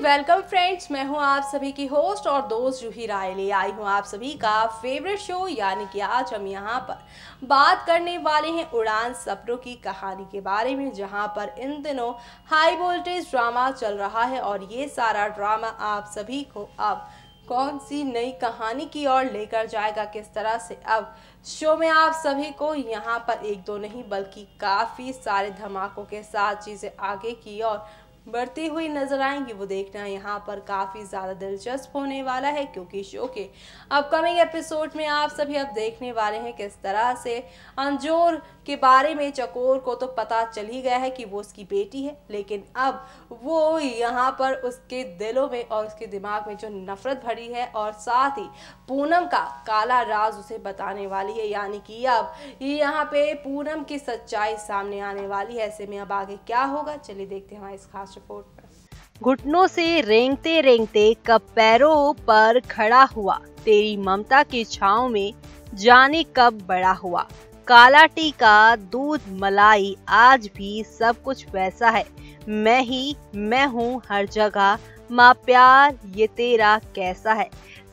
Welcome friends, मैं हूं आप सभी की होस्ट और दोस्त जूही राय ले आई हूं आप सभी का फेवरेट शो। यानी कि आज हम यहां पर बात करने वाले हैं उड़ान सपनों की कहानी के बारे में, जहां पर इन दिनों हाई वोल्टेज ड्रामा चल रहा है और ये सारा ड्रामा आप सभी को अब कौन सी नई कहानी की ओर लेकर जाएगा, किस तरह से अब शो में आप सभी को यहाँ पर एक दो नहीं बल्कि काफ़ी सारे धमाकों के साथ चीज़ें आगे की ओर बढ़ती हुई नजर आएंगी, वो देखना यहाँ पर काफ़ी ज़्यादा दिलचस्प होने वाला है। क्योंकि शो के अपकमिंग एपिसोड में आप सभी अब देखने वाले हैं किस तरह से अंजोर के बारे में चकोर को तो पता चल ही गया है कि वो उसकी बेटी है, लेकिन अब वो यहाँ पर उसके दिलों में और उसके दिमाग में जो नफरत भरी है और साथ ही पूनम का काला राज उसे बताने वाली है। यानी कि अब यहाँ पे पूनम की सच्चाई सामने आने वाली है। ऐसे में अब आगे क्या होगा, चलिए देखते हैं हमारे इस खास रिपोर्ट पर। घुटनों से रेंगते रेंगते कब पैरों पर खड़ा हुआ, तेरी ममता की छांव में जाने कब बड़ा हुआ। काला टीका, दूध, मलाई, आज भी सब कुछ वैसा है। मैं हूँ हर जगह, माँ प्यार ये तेरा कैसा है।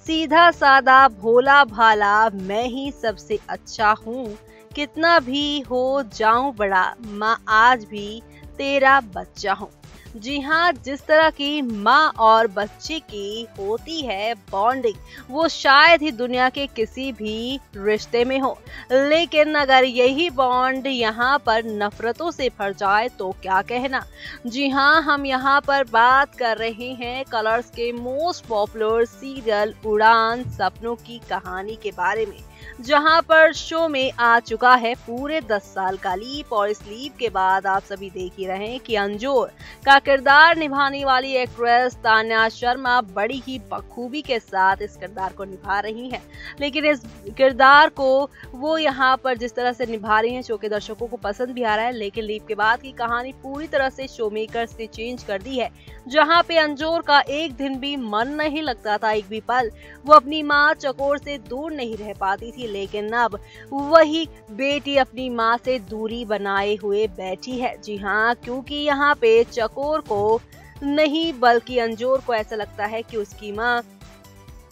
सीधा सादा भोला भाला, मैं ही सबसे अच्छा हूँ। कितना भी हो जाऊं बड़ा, माँ आज भी तेरा बच्चा हूँ। जी हाँ, जिस तरह की माँ और बच्चे की होती है बॉन्डिंग, वो शायद ही दुनिया के किसी भी रिश्ते में हो। लेकिन अगर यही बॉन्ड यहाँ पर नफरतों से भर जाए तो क्या कहना। जी हाँ, हम यहाँ पर बात कर रहे हैं कलर्स के मोस्ट पॉपुलर सीरियल उड़ान सपनों की कहानी के बारे में, जहां पर शो में आ चुका है पूरे 10 साल का लीप। और इस लीप के बाद आप सभी देख ही रहे हैं कि अंजोर का किरदार निभाने वाली एक्ट्रेस तान्या शर्मा बड़ी ही बखूबी के साथ इस किरदार को निभा रही हैं। लेकिन इस किरदार को वो यहाँ पर जिस तरह से निभा रही हैं, शो के दर्शकों को पसंद भी आ रहा है। लेकिन लीप के बाद की कहानी पूरी तरह से शो मेकर्स ने चेंज कर दी है, जहाँ पे अंजोर का एक दिन भी मन नहीं लगता था, एक भी पल वो अपनी माँ चकोर से दूर नहीं रह पाती थी। लेकिन अब वही बेटी अपनी माँ से दूरी बनाए हुए बैठी है। जी हाँ, क्योंकि यहाँ पे चकोर को नहीं बल्कि अंजोर को ऐसा लगता है कि उसकी माँ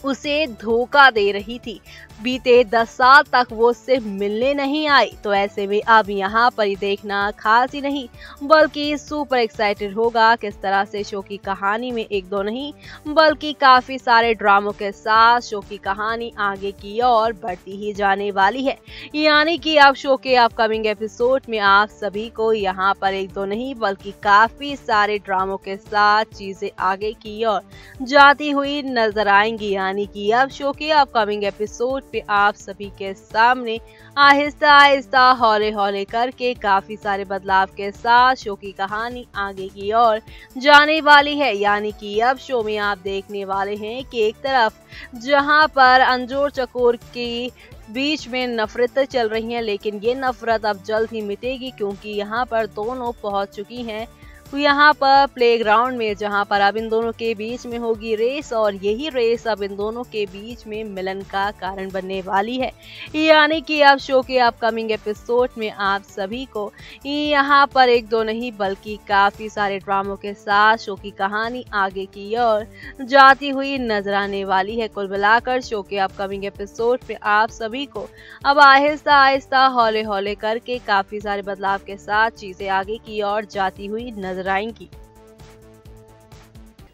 उसे धोखा दे रही थी। बीते 10 साल तक वो उससे मिलने नहीं आई, तो ऐसे में अब यहाँ पर ही देखना खास ही नहीं बल्कि सुपर एक्साइटेड होगा किस तरह से शो की कहानी में एक दो नहीं बल्कि काफी सारे ड्रामों के साथ शो की कहानी आगे की ओर बढ़ती ही जाने वाली है। यानी कि अब शो के अपकमिंग एपिसोड में आप सभी को यहाँ पर एक दो नहीं बल्कि काफी सारे ड्रामों के साथ चीजें आगे की ओर जाती हुई नजर आएंगी। यानी कि अब शो के अपकमिंग एपिसोड पे आप सभी के सामने आहिस्ता आहिस्ता हौले हौले करके काफी सारे बदलाव के साथ शो की कहानी आगे की ओर जाने वाली है। यानी कि अब शो में आप देखने वाले हैं कि एक तरफ जहां पर अंजोर चकोर के बीच में नफरतें चल रही हैं, लेकिन ये नफरत अब जल्द ही मिटेगी, क्योंकि यहाँ पर दोनों पहुंच चुकी हैं यहाँ पर प्लेग्राउंड में, जहाँ पर अब इन दोनों के बीच में होगी रेस और यही रेस अब इन दोनों के बीच में मिलन का कारण बनने वाली है। यानी कि अब शो के अपकमिंग एपिसोड में आप सभी को यहाँ पर एक दो नहीं बल्कि काफी सारे ड्रामों के साथ शो की कहानी आगे की ओर जाती हुई नजर आने वाली है। कुल मिलाकर शो के अपकमिंग एपिसोड में आप सभी को अब आहिस्ता आहिस्ता हौले हौले करके काफी सारे बदलाव के साथ चीजें आगे की ओर जाती हुई नजर आएंगी।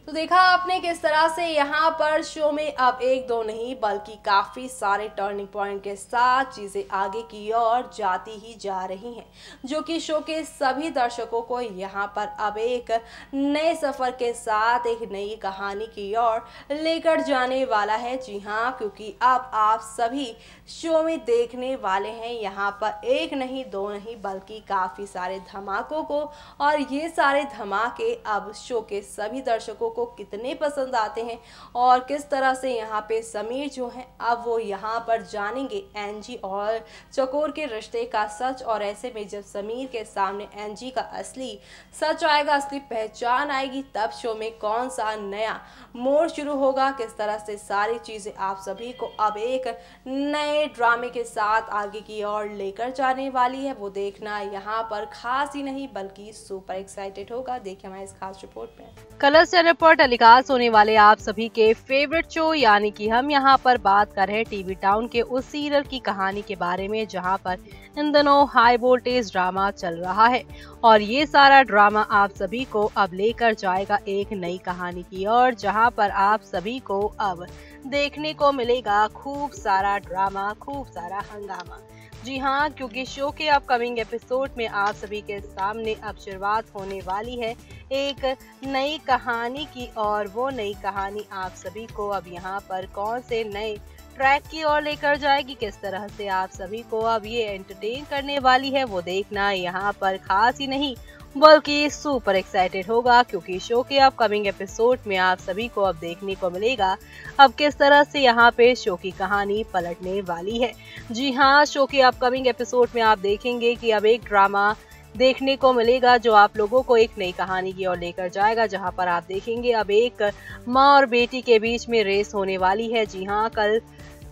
तो देखा आपने किस तरह से यहाँ पर शो में अब एक दो नहीं बल्कि काफ़ी सारे टर्निंग पॉइंट के साथ चीज़ें आगे की ओर जाती ही जा रही हैं, जो कि शो के सभी दर्शकों को यहाँ पर अब एक नए सफ़र के साथ एक नई कहानी की ओर लेकर जाने वाला है। जी हाँ, क्योंकि अब आप सभी शो में देखने वाले हैं यहाँ पर एक नहीं दो नहीं बल्कि काफ़ी सारे धमाकों को, और ये सारे धमाके अब शो के सभी दर्शकों को कितने पसंद आते हैं और किस तरह से यहाँ पे समीर जो है अब वो यहाँ पर जानेंगे एनजी और चकोर के रिश्ते का सच। और ऐसे में जब समीर के सामने एनजी का असली सच आएगा, असली पहचान आएगी, तब शो में कौन सा नया मोड़ शुरू होगा, किस तरह से सारी चीज़ें आप सभी को अब एक नए ड्रामे के साथ आगे की ओर लेकर जाने वाली है, वो देखना यहाँ पर खास ही नहीं बल्कि सुपर एक्साइटेड होगा। देखिए हमारे इस खास रिपोर्ट में। कलर्स चैनल पर पर टेलीकास्ट होने वाले आप सभी के फेवरेट शो यानी कि हम यहाँ पर बात कर रहे हैं टीवी टाउन के उस सीरियल की कहानी के बारे में जहाँ पर इन दिनों हाई वोल्टेज ड्रामा चल रहा है और ये सारा ड्रामा आप सभी को अब लेकर जाएगा एक नई कहानी की ओर, जहाँ पर आप सभी को अब देखने को मिलेगा खूब सारा ड्रामा, खूब सारा हंगामा। जी हाँ, क्योंकि शो के अपकमिंग एपिसोड में आप सभी के सामने अब शुरुआत होने वाली है एक नई कहानी की और वो नई कहानी आप सभी को अब यहाँ पर कौन से नए ट्रैक की ओर लेकर जाएगी, किस तरह से आप सभी को अब ये एंटरटेन करने वाली है, वो देखना यहाँ पर खास ही नहीं बल्कि सुपर एक्साइटेड होगा। क्योंकि शो के अपकमिंग एपिसोड में आप सभी को अब देखने को मिलेगा अब किस तरह से यहाँ पे शो की कहानी पलटने वाली है। जी हाँ, शो के अपकमिंग एपिसोड में आप देखेंगे कि अब एक ड्रामा देखने को मिलेगा जो आप लोगों को एक नई कहानी की ओर लेकर जाएगा, जहां पर आप देखेंगे अब एक माँ और बेटी के बीच में रेस होने वाली है। जी हाँ, कल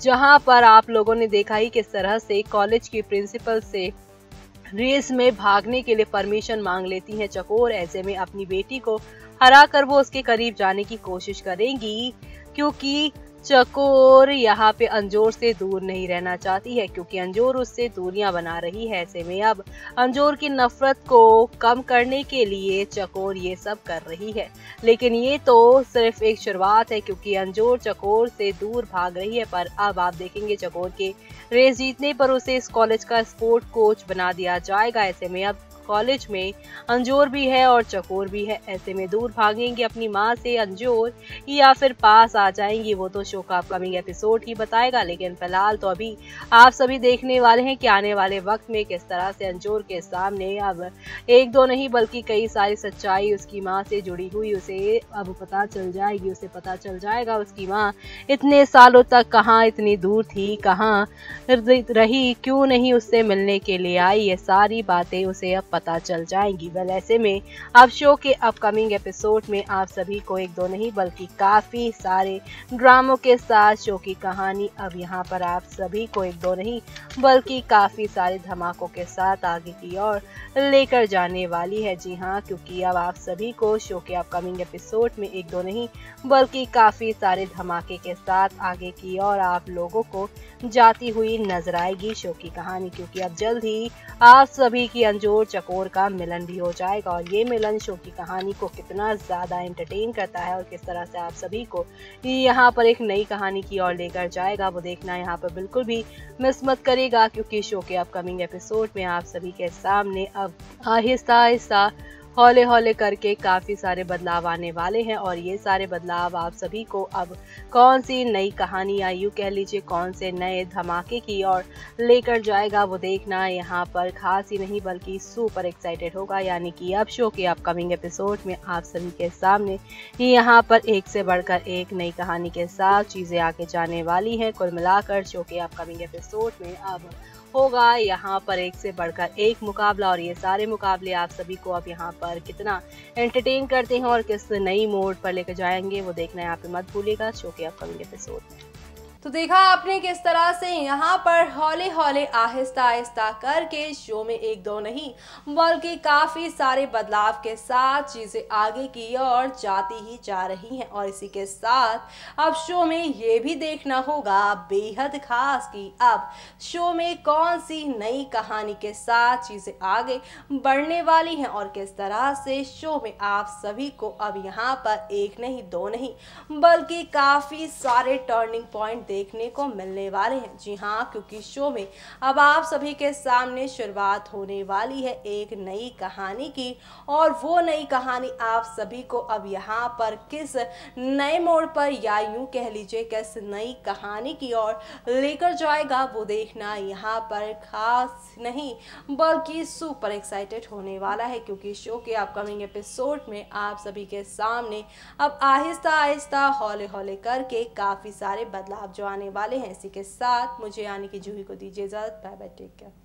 जहां पर आप लोगों ने देखा ही किस तरह से कॉलेज की प्रिंसिपल से रेस में भागने के लिए परमिशन मांग लेती है चकोर, ऐसे में अपनी बेटी को हरा कर वो उसके करीब जाने की कोशिश करेंगी क्योंकि चकोर यहाँ पे अंजोर से दूर नहीं रहना चाहती है, क्योंकि अंजोर उससे दूरियां बना रही है। ऐसे में अब अंजोर की नफरत को कम करने के लिए चकोर ये सब कर रही है, लेकिन ये तो सिर्फ एक शुरुआत है क्योंकि अंजोर चकोर से दूर भाग रही है। पर अब आप देखेंगे चकोर के रेस जीतने पर उसे इस कॉलेज का स्पोर्ट कोच बना दिया जाएगा। ऐसे में अब कॉलेज में अंजोर भी है और चकोर भी है। ऐसे में दूर भागेंगे अपनी माँ से अंजोर या फिर पास आ जाएंगी, वो तो शो का अपकमिंग एपिसोड ही बताएगा। लेकिन फिलहाल तो अभी आप सभी देखने वाले हैं कि आने वाले वक्त में किस तरह से अंजोर के सामने अब एक दो नहीं बल्कि कई सारी सच्चाई उसकी माँ से जुड़ी हुई उसे अब पता चल जाएगी। उसे पता चल जाएगा उसकी माँ इतने सालों तक कहाँ इतनी दूर थी, कहाँ रही, क्यों नहीं उससे मिलने के लिए आई, ये सारी बातें उसे अब पता चल जाएंगी। वेल, ऐसे में अब शो के अपकमिंग एपिसोड में आप सभी को एक दो नहीं बल्कि काफी सारे ड्रामों के साथ शो की कहानी अब यहाँ पर आप सभी को एक दो नहीं बल्कि काफी सारे धमाकों के साथ आगे की ओर लेकर जाने वाली है। जी हाँ, क्योंकि अब आप सभी को शो के अपकमिंग एपिसोड में एक दो नहीं बल्कि काफी सारे धमाके के साथ आगे की ओर आप लोगों को जाती हुई नजर आएगी शो की कहानी, क्योंकि अब जल्द ही आप सभी की अंजोर चकोर का मिलन भी हो जाएगा और ये मिलन शो की कहानी को कितना ज्यादा एंटरटेन करता है और किस तरह से आप सभी को यहाँ पर एक नई कहानी की ओर लेकर जाएगा, वो देखना यहाँ पर बिल्कुल भी मिस मत करेगा। क्योंकि शो के अपकमिंग एपिसोड में आप सभी के सामने अब आहिस्ता आहिस्ता हौले हौले करके काफी सारे बदलाव आने वाले हैं और ये सारे बदलाव आप सभी को अब कौन सी नई कहानी या यूं कह लीजिए कौन से नए धमाके की ओर लेकर जाएगा, वो देखना यहाँ पर खास ही नहीं बल्कि सुपर एक्साइटेड होगा। यानी कि अब शो के अपकमिंग एपिसोड में आप सभी के सामने यहाँ पर एक से बढ़कर एक नई कहानी के साथ चीजें आगे जाने वाली हैं। कुल मिलाकर शो के अपकमिंग एपिसोड में अब होगा यहाँ पर एक से बढ़कर एक मुकाबला और ये सारे मुकाबले आप सभी को अब यहाँ पर कितना एंटरटेन करते हैं और किस नई मोड पर लेकर जाएंगे, वो देखना यहाँ पे मत भूलिएगा शो के अपकमिंग एपिसोड में। तो देखा आपने किस तरह से यहाँ पर हौले हौले आहिस्ता आहिस्ता करके शो में एक दो नहीं बल्कि काफी सारे बदलाव के साथ चीजें आगे की ओर जाती ही जा रही हैं और इसी के साथ अब शो में ये भी देखना होगा बेहद खास कि अब शो में कौन सी नई कहानी के साथ चीजें आगे बढ़ने वाली हैं और किस तरह से शो में आप सभी को अब यहाँ पर एक नहीं दो नहीं बल्कि काफी सारे टर्निंग पॉइंट देखने को मिलने वाले हैं। जी हाँ, क्योंकि शो में अब आप सभी के सामने शुरुआत होने वाली है एक नई कहानी की और वो नई कहानी आप सभी को अब यहाँ पर किस नए मोड़ पर या यूं कह लीजिए किस नई कहानी की ओर लेकर जाएगा, वो देखना यहाँ पर खास नहीं बल्कि सुपर एक्साइटेड होने वाला है। क्योंकि शो के अपकमिंग एपिसोड में आप सभी के सामने अब आहिस्ता आहिस्ता हौले हौले करके काफी सारे बदलाव जो आने वाले हैं। इसी के साथ मुझे यानी कि जूही को दीजिए इजाजत। Bye bye, take care.